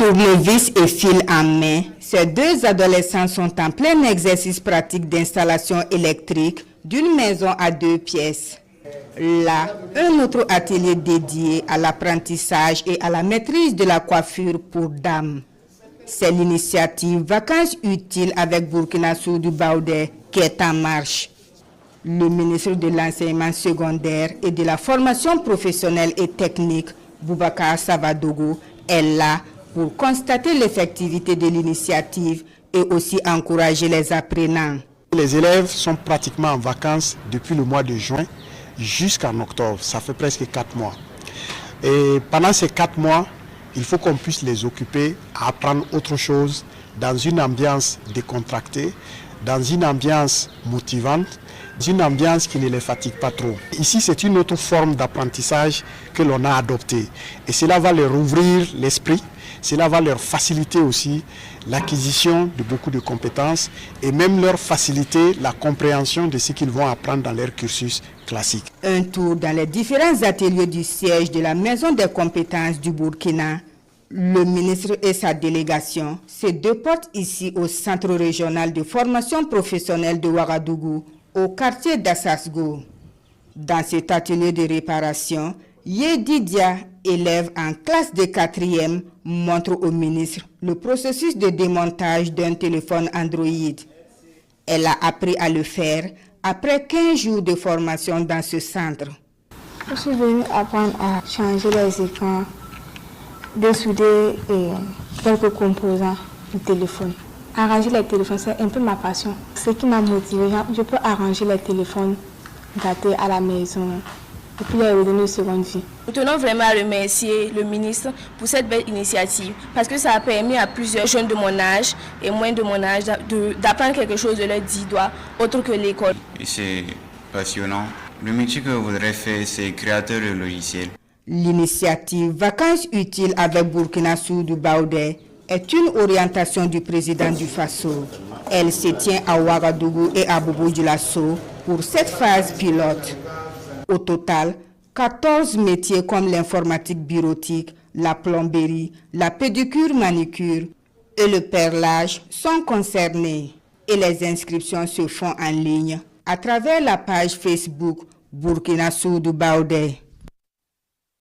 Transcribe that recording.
Tournevis et fil en main, ces deux adolescents sont en plein exercice pratique d'installation électrique d'une maison à 2 pièces. Là, un autre atelier dédié à l'apprentissage et à la maîtrise de la coiffure pour dames. C'est l'initiative Vacances utiles avec Burkina Soudou Baoudé qui est en marche. Le ministre de l'Enseignement secondaire et de la formation professionnelle et technique, Boubacar Savadougou, est là pour constater l'effectivité de l'initiative et aussi encourager les apprenants. Les élèves sont pratiquement en vacances depuis le mois de juin jusqu'en octobre. Ça fait presque 4 mois. Et pendant ces 4 mois, il faut qu'on puisse les occuper à apprendre autre chose dans une ambiance décontractée, dans une ambiance motivante, une ambiance qui ne les fatigue pas trop. Ici, c'est une autre forme d'apprentissage que l'on a adoptée. Et cela va leur ouvrir l'esprit, cela va leur faciliter aussi l'acquisition de beaucoup de compétences et même leur faciliter la compréhension de ce qu'ils vont apprendre dans leur cursus classique. Un tour dans les différents ateliers du siège de la Maison des compétences du Burkina. Le ministre et sa délégation se déportent ici au Centre régional de formation professionnelle de Ouagadougou, au quartier d'Assasgo. Dans cet atelier de réparation, Yedidia, élève en classe de 4e, montre au ministre le processus de démontage d'un téléphone Android. Elle a appris à le faire après 15 jours de formation dans ce centre. Je suis venue apprendre à changer les écrans, dessouder quelques composants du téléphone. Arranger les téléphones, c'est un peu ma passion. Ce qui m'a motivée, je peux arranger les téléphones gâtés à la maison et puis les redonner une seconde vie. Nous tenons vraiment à remercier le ministre pour cette belle initiative parce que ça a permis à plusieurs jeunes de mon âge et moins de mon âge d'apprendre quelque chose de leurs 10 doigts autre que l'école. C'est passionnant. Le métier que je voudrais faire, c'est créateur de logiciels. L'initiative Vacances utiles avec Burkina Soudou Baoudé est une orientation du président du Faso. Elle se tient à Ouagadougou et à Bobo-Dioulasso pour cette phase pilote. Au total, 14 métiers comme l'informatique bureautique, la plomberie, la pédicure-manicure et le perlage sont concernés. Et les inscriptions se font en ligne à travers la page Facebook Burkina Soudou Baoudé.